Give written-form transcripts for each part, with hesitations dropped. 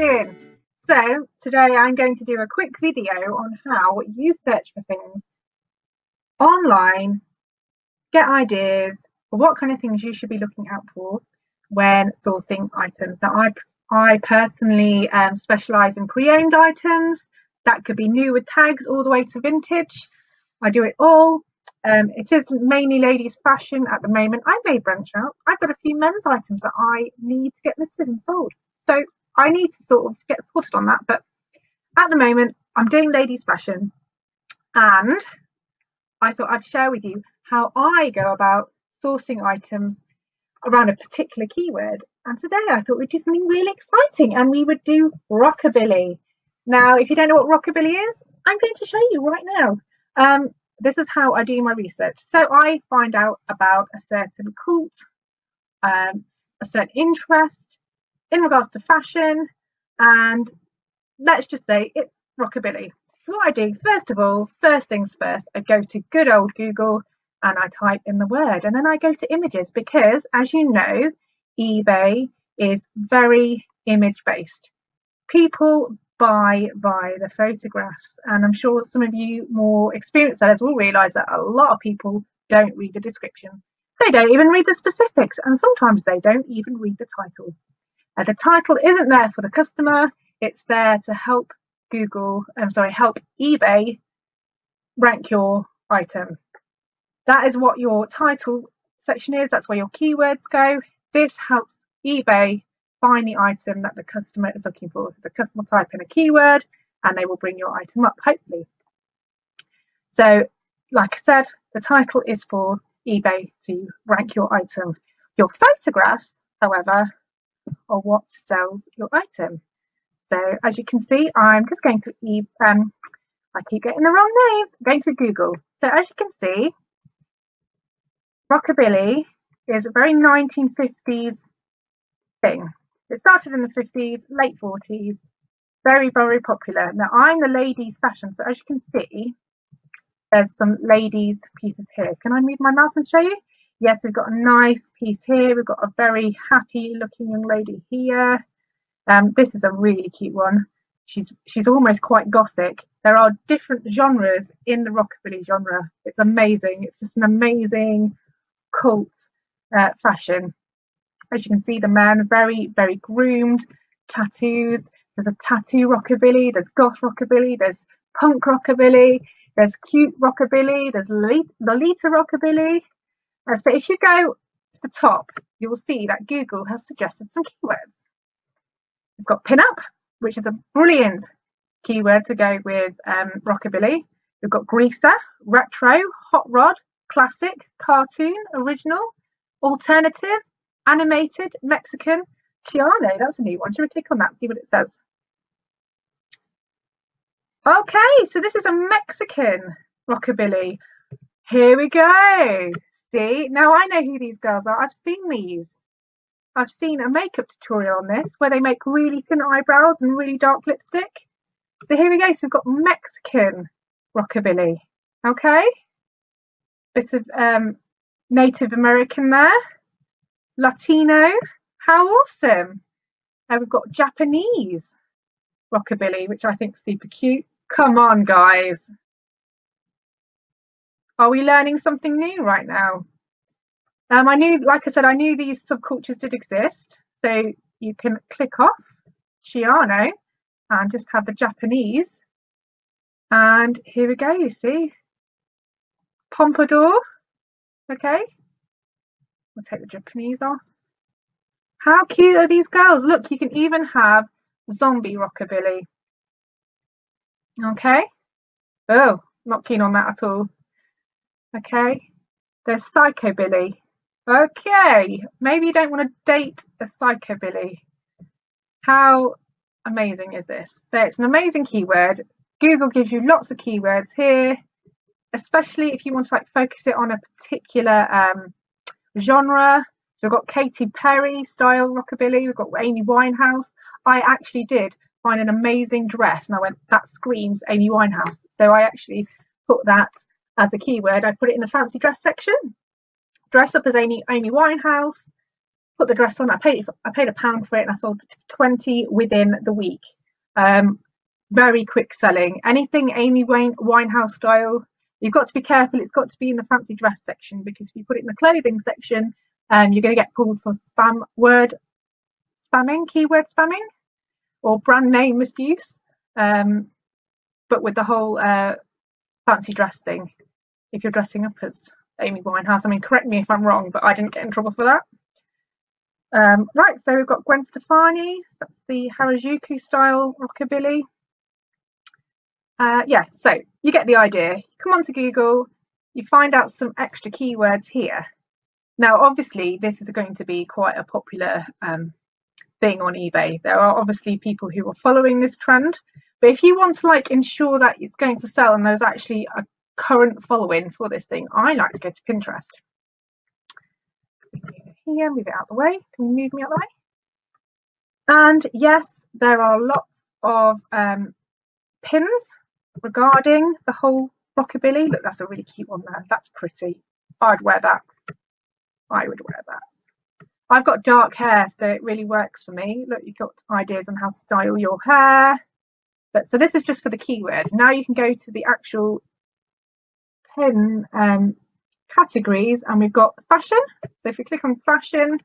doing? So today I'm going to do a quick video on how you search for things online, get ideas for what kind of things you should be looking out for when sourcing items. Now I personally specialise in pre-owned items. That could be new with tags all the way to vintage. I do it all. It is mainly ladies fashion at the moment. I may branch out. I've got a few men's items that I need to get listed and sold. So I need to sort of get sorted on that. But at the moment, I'm doing ladies fashion. And I thought I'd share with you how I go about sourcing items around a particular keyword. And today I thought we'd do something really exciting, and we would do rockabilly. Now, if you don't know what rockabilly is, I'm going to show you right now. This is how I do my research. So I find out about a certain cult, a certain interest in regards to fashion, and let's just say it's rockabilly. So what I do, first of all, first things first, I go to good old Google and I type in the word, and then I go to images because, as you know, eBay is very image based. People buy the photographs, and I'm sure some of you more experienced sellers will realize that a lot of people don't read the description. They don't even read the specifics, and sometimes they don't even read the title. The title isn't there for the customer, it's there to help help eBay rank your item. That is what your title section is, that's where your keywords go. This helps eBay find the item that the customer is looking for. So the customer will type in a keyword and they will bring your item up, hopefully. So like I said, the title is for eBay to rank your item. Your photographs, however, are what sells your item. So as you can see, I'm just going through I keep getting the wrong names, I'm going through Google. So as you can see, rockabilly is a very 1950s thing. It started in the 50s, late 40s, very, very popular. Now I'm the ladies fashion, so as you can see, there's some ladies pieces here. Can I move my mouse and show you? Yes, we've got a nice piece here. We've got a very happy looking young lady here. This is a really cute one. She's almost quite gothic. There are different genres in the rockabilly genre. It's amazing. It's just an amazing cult fashion. As you can see, the men very, very groomed, tattoos. There's a tattoo rockabilly, there's goth rockabilly, there's punk rockabilly, there's cute rockabilly, there's Lolita rockabilly. So if you go to the top, you will see that Google has suggested some keywords. We've got pin-up, which is a brilliant keyword to go with rockabilly. We've got greaser, retro, hot rod, classic, cartoon, original, alternative, animated, Mexican, Chiano. That's a new one. Should we click on that, see what it says? Okay, so this is a Mexican rockabilly. Here we go. See, now I know who these girls are. I've seen these. I've seen a makeup tutorial on this where they make really thin eyebrows and really dark lipstick. So here we go. So we've got Mexican rockabilly. Okay. Bit of Native American there. Latino. How awesome. We've got Japanese rockabilly, which I think is super cute. Come on, guys. Are we learning something new right now? I knew these subcultures did exist. So you can click off Chiano and just have the Japanese. And here we go, you see. Pompadour. Okay. We'll take the Japanese off. How cute are these girls? Look, you can even have zombie rockabilly. Okay. Oh, not keen on that at all. Okay. There's psychobilly. Okay, maybe you don't want to date a psychobilly. How amazing is this? So it's an amazing keyword. Google gives you lots of keywords here, especially if you want to focus it on a particular genre. So we've got Katy Perry style rockabilly. We've got Amy Winehouse. I actually did find an amazing dress, and I went, that screams Amy Winehouse. So I actually put that as a keyword. I put it in the fancy dress section. Dress up as Amy Winehouse, put the dress on. I paid £1 for it, and I sold 20 within the week. Very quick selling. Anything Amy Winehouse style, you've got to be careful. It's got to be in the fancy dress section, because if you put it in the clothing section, you're going to get pulled for keyword spamming, or brand name misuse. But with the whole fancy dress thing, if you're dressing up as Amy Winehouse, I mean, correct me if I'm wrong, but I didn't get in trouble for that. Right, so we've got Gwen Stefani. So that's the Harajuku style rockabilly. Yeah, so you get the idea. You come onto Google, you find out some extra keywords here. Now, obviously, this is going to be quite a popular thing on eBay. There are obviously people who are following this trend, but if you want to like ensure that it's going to sell and there's actually a current following for this thing, I like to go to Pinterest. Here, move it out of the way. Can you move me out of the way? And yes, there are lots of pins regarding the whole rockabilly. Look, that's a really cute one there. That's pretty. I'd wear that. I would wear that. I've got dark hair, so it really works for me. Look, you've got ideas on how to style your hair. But so this is just for the keyword. Now you can go to the actual pin categories, and we've got fashion. So if we click on fashion,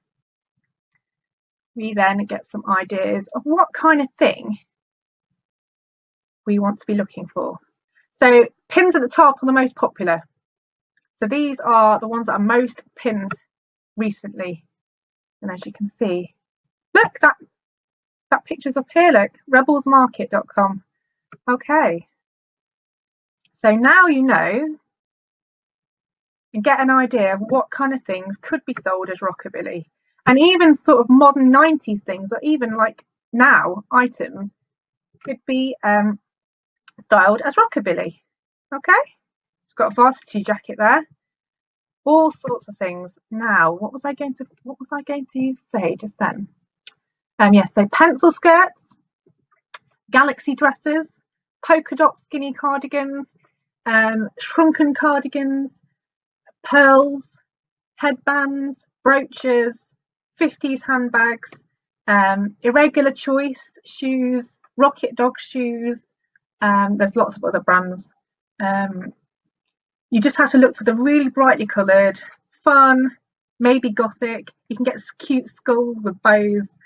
we then get some ideas of what kind of thing we want to be looking for. So pins at the top are the most popular. So these are the ones that are most pinned recently. And as you can see, look, that picture's up here, look, rebelsmarket.com. Okay. So now you know and get an idea of what kind of things could be sold as rockabilly. And even sort of modern 90s things, or even like now items, could be styled as rockabilly. Okay, it's got a varsity jacket there, all sorts of things. Now, what was I going to say just then? Yes, so pencil skirts, galaxy dresses, polka dot skinny cardigans, shrunken cardigans, pearls, headbands, brooches, 50s handbags, irregular choice shoes, rocket dog shoes. There's lots of other brands. You just have to look for the really brightly coloured, fun, maybe gothic. You can get cute skulls with bows,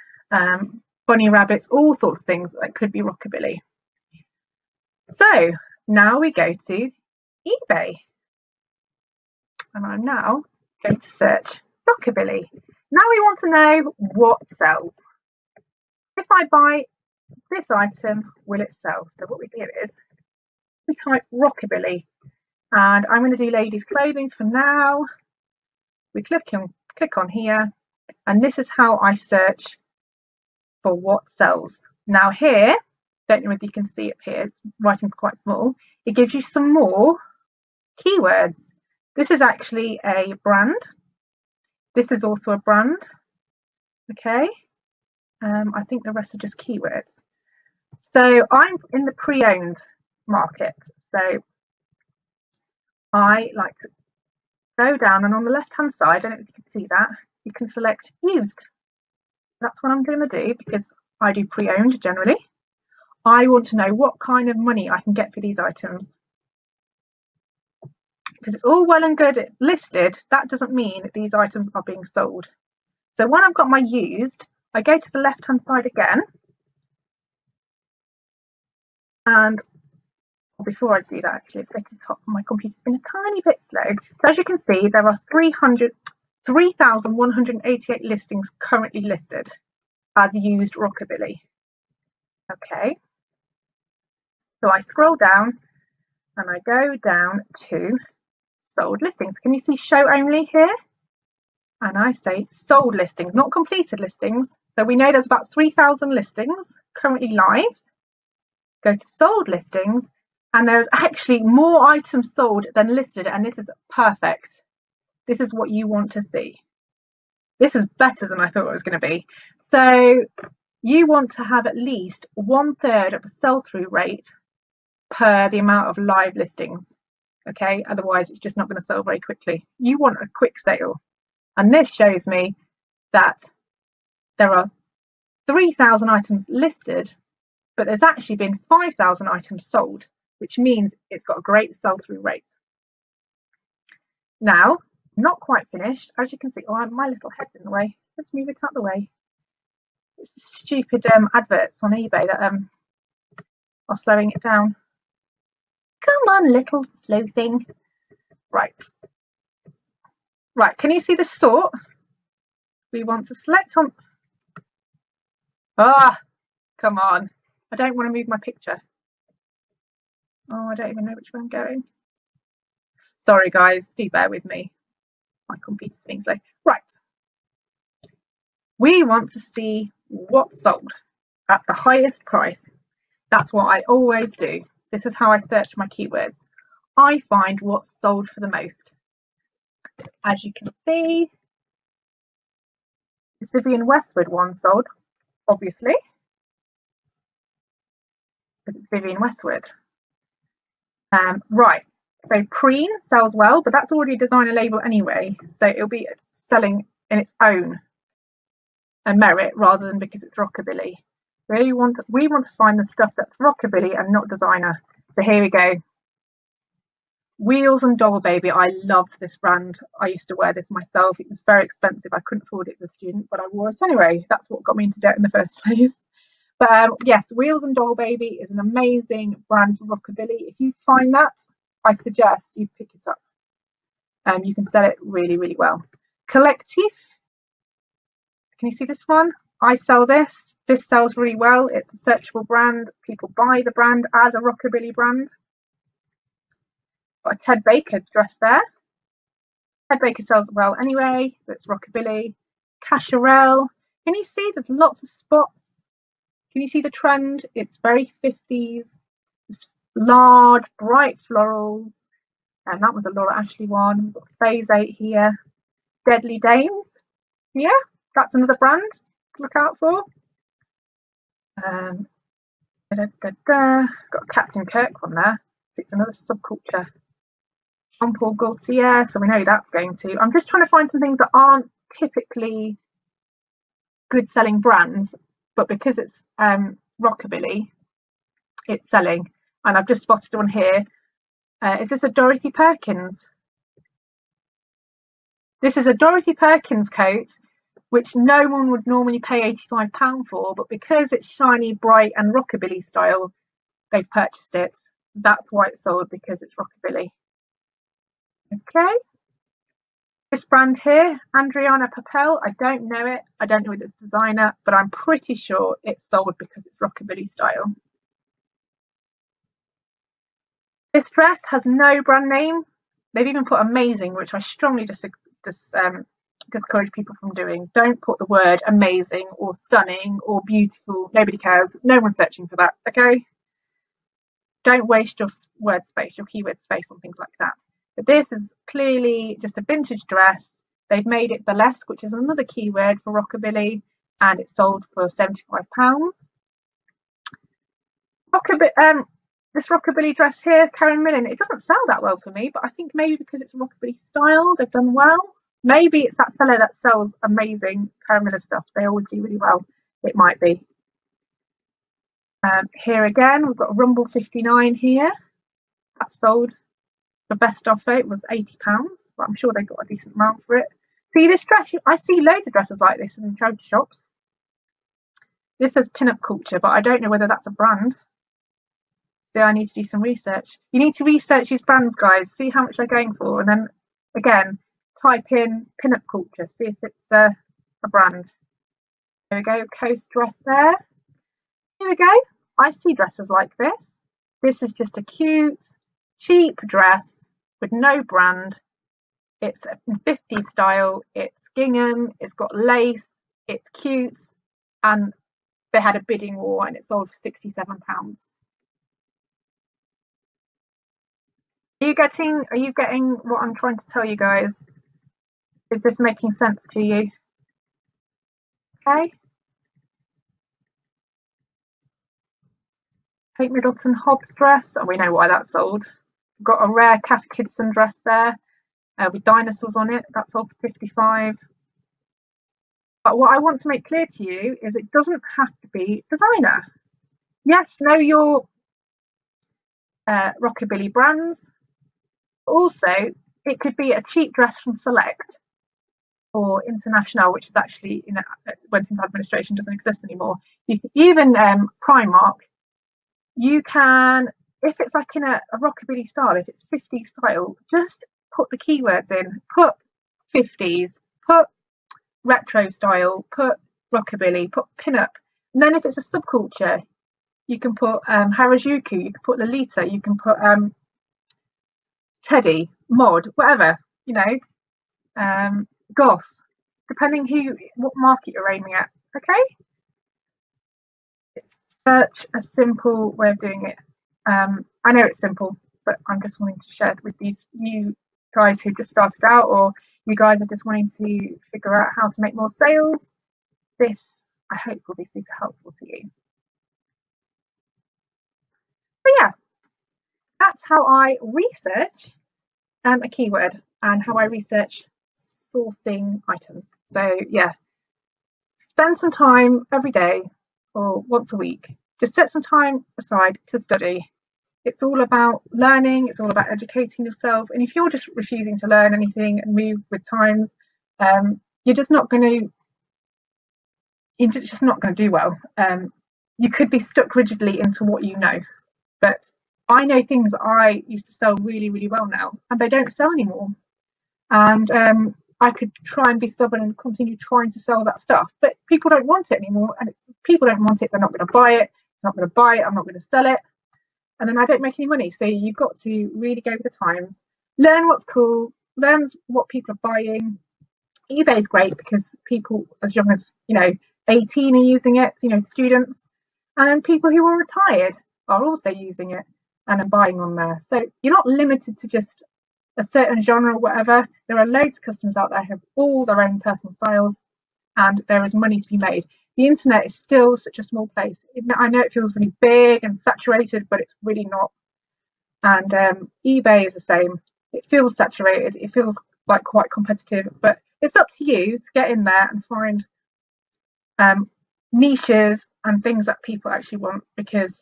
bunny rabbits, all sorts of things that could be rockabilly. So now we go to eBay, and I'm now going to search rockabilly. Now we want to know what sells. If I buy this item, will it sell? So what we do is we type rockabilly, and I'm going to do ladies clothing for now. We click on here, and this is how I search for what sells. Now here, don't know whether you can see it here, its writing's quite small. It gives you some more keywords. This is actually a brand. This is also a brand. Okay. I think the rest are just keywords. So I'm in the pre-owned market. So I like to go down, and on the left hand side, I don't know if you can see that, you can select used. That's what I'm going to do, because I do pre-owned generally. I want to know what kind of money I can get for these items. Because it's all well and good listed, that doesn't mean that these items are being sold. So when I've got my used, I go to the left hand side again, and before I do that, actually, let's go to the top. My computer's been a tiny bit slow. So as you can see, there are 3,188 listings currently listed as used rockabilly. Okay, so I scroll down and I go down to sold listings. Can you see show only here? And I say sold listings, not completed listings. So we know there's about 3,000 listings currently live. Go to sold listings, and there's actually more items sold than listed, and this is perfect. This is what you want to see. This is better than I thought it was going to be. So you want to have at least 1/3 of a sell-through rate per the amount of live listings. Okay, otherwise it's just not going to sell very quickly. You want a quick sale, and this shows me that there are 3,000 items listed, but there's actually been 5,000 items sold, which means it's got a great sell-through rate. Now, not quite finished. As you can see, oh, my little head's in the way. Let's move it out of the way. It's stupid adverts on eBay that are slowing it down. Come on, little slow thing. Right. Right, can you see the sort? We want to select on... Ah, come on. I don't want to move my picture. Oh, I don't even know which way I'm going. Sorry, guys. Do bear with me. My computer's being slow. Right. We want to see what's sold at the highest price. That's what I always do. This is how I search my keywords. I find what's sold for the most. As you can see, this Vivienne Westwood one sold, obviously, because it's Vivienne Westwood. Right, so Preen sells well, but that's already a designer label anyway, so it'll be selling in its own merit rather than because it's rockabilly. We want to find the stuff that's rockabilly and not designer. So here we go. Wheels and Doll Baby. I loved this brand. I used to wear this myself. It was very expensive. I couldn't afford it as a student, but I wore it anyway. That's what got me into debt in the first place. But yes, Wheels and Doll Baby is an amazing brand for rockabilly. If you find that, I suggest you pick it up. You can sell it really, really well. Collectif. Can you see this one? I sell this. This sells really well. It's a searchable brand. People buy the brand as a rockabilly brand. Got a Ted Baker dress there. Ted Baker sells well anyway. That's rockabilly. Cacharel. Can you see there's lots of spots? Can you see the trend? It's very 50s. It's large, bright florals. And that was a Laura Ashley one. We've got Phase 8 here. Deadly Dames. Yeah, that's another brand to look out for. Got Captain Kirk one there. So it's another subculture. Jean-Paul Gaultier, so we know that's going to. I'm just trying to find some things that aren't typically good selling brands, but because it's rockabilly, it's selling. And I've just spotted one here. Is this a Dorothy Perkins? This is a Dorothy Perkins coat, which no one would normally pay £85 for, but because it's shiny, bright and rockabilly style, they've purchased it. That's why it's sold, because it's rockabilly. Okay. This brand here, Adriana Papel, I don't know it. I don't know whether it's designer, but I'm pretty sure it's sold because it's rockabilly style. This dress has no brand name. They've even put amazing, which I strongly discourage people from doing. Don't put the word amazing or stunning or beautiful. Nobody cares. No one's searching for that, okay? Don't waste your word space, your keyword space on things like that. But this is clearly just a vintage dress. They've made it burlesque, which is another keyword for rockabilly, and it's sold for £75. This rockabilly dress here, Karen Millen, it doesn't sell that well for me, but I think maybe because it's a rockabilly style, they've done well. Maybe it's that seller that sells amazing Karen Millen stuff. They always do really well. It might be. Here again, we've got a Rumble 59 here. That's sold. The best offer, it was £80, but I'm sure they got a decent amount for it. See this dress? I see loads of dresses like this in charity shops. This says Pinup Culture, but I don't know whether that's a brand. So I need to do some research. You need to research these brands, guys. See how much they're going for, and then again, type in Pinup Culture. See if it's a brand. There we go. Coast dress there. Here we go. I see dresses like this. This is just a cute, cheap dress with no brand. It's in 50s style. It's gingham. It's got lace. It's cute, and they had a bidding war, and it sold for £67. Are you getting what I'm trying to tell you guys? Is this making sense to you? Okay. Kate Middleton Hobbs dress. Oh, we know why that's sold. We've got a rare Kath Kidson dress there with dinosaurs on it. That sold for £55. But what I want to make clear to you is it doesn't have to be designer. Yes, know your rockabilly brands. Also, it could be a cheap dress from Select or International, which is actually went into administration, doesn't exist anymore. You can, even Primark. You can, if it's like in a rockabilly style, if it's 50s style, just put the keywords in. Put 50s. Put retro style. Put rockabilly. Put pin-up. And then if it's a subculture, you can put Harajuku. You can put Lolita. You can put Teddy, mod, whatever, goss, depending what market you're aiming at. Okay, it's such a simple way of doing it. I know it's simple, but I'm just wanting to share it with these you guys who just started out, or you guys are just wanting to figure out how to make more sales. This, I hope, will be super helpful to you. But yeah, that's how I research a keyword and how I research sourcing items. So yeah, spend some time every day or once a week. Just set some time aside to study. It's all about learning. It's all about educating yourself. And if you're just refusing to learn anything and move with times, you're just not going to do well. You could be stuck rigidly into what you know. But I know things I used to sell really, really well now, and they don't sell anymore. And I could try and be stubborn and continue trying to sell that stuff, but people don't want it anymore. And people don't want it, they're not going to buy it. I'm not going to buy it, I'm not going to sell it. And then I don't make any money. So you've got to really go with the times, learn what's cool, learn what people are buying. eBay is great because people as young as 18 are using it, students, and then people who are retired are also using it and are buying on there. So you're not limited to just a certain genre or whatever. There are loads of customers out there who have all their own personal styles, and there is money to be made. The internet is still such a small place. I know it feels really big and saturated, but it's really not. And eBay is the same. It feels saturated. It feels like quite competitive, but it's up to you to get in there and find niches and things that people actually want, because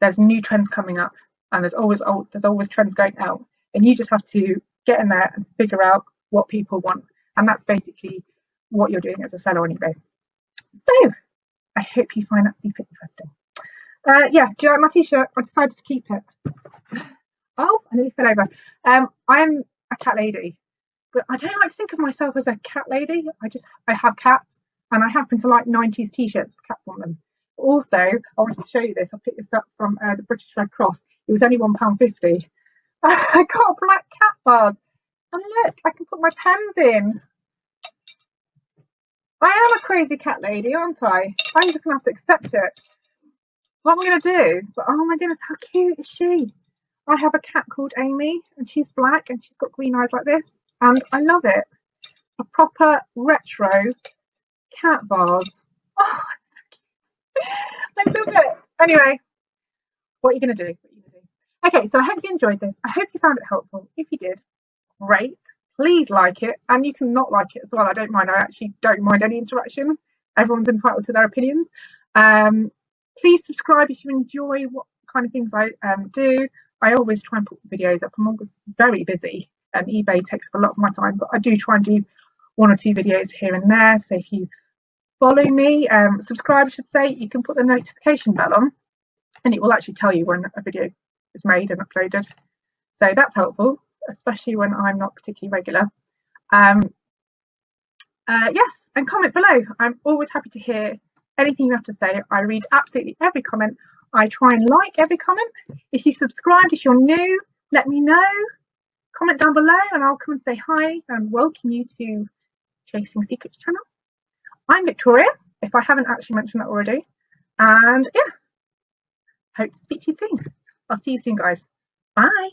there's new trends coming up, and there's always trends going out, and you just have to get in there and figure out what people want. And that's basically what you're doing as a seller on eBay. So I hope you find that super interesting. Yeah, do you like my t-shirt? I decided to keep it. Oh, I nearly fell over. I'm a cat lady, but I don't like to think of myself as a cat lady. I have cats, and I happen to like 90s t-shirts with cats on them. Also, I wanted to show you this. I picked this up from the British Red Cross. It was only £1.50. I got black cat bars, and look, I can put my pens in. I am a crazy cat lady, aren't I? I'm just gonna have to accept it. What am I gonna do? But oh my goodness, how cute is she? I have a cat called Amy, and she's black, and she's got green eyes like this, and I love it. A proper retro cat bars. Oh, it's so cute. I love it. Anyway, what are you gonna do? Okay, so I hope you enjoyed this. I hope you found it helpful. If you did, great. Please like it, and you can not like it as well. I don't mind. I actually don't mind any interaction. Everyone's entitled to their opinions. Please subscribe if you enjoy what kind of things I do. I always try and put videos up. I'm always very busy. eBay takes up a lot of my time, but I do try and do 1 or 2 videos here and there. So if you follow me, subscribe, I should say, you can put the notification bell on, and it will actually tell you when a video is made and uploaded. So that's helpful, especially when I'm not particularly regular. Yes, and comment below. I'm always happy to hear anything you have to say. I read absolutely every comment. I try and like every comment. If you subscribed, if you're new, let me know. Comment down below and I'll come and say hi and welcome you to Chasing Secrets channel. I'm Victoria, if I haven't actually mentioned that already. And yeah, hope to speak to you soon. I'll see you soon, guys. Bye.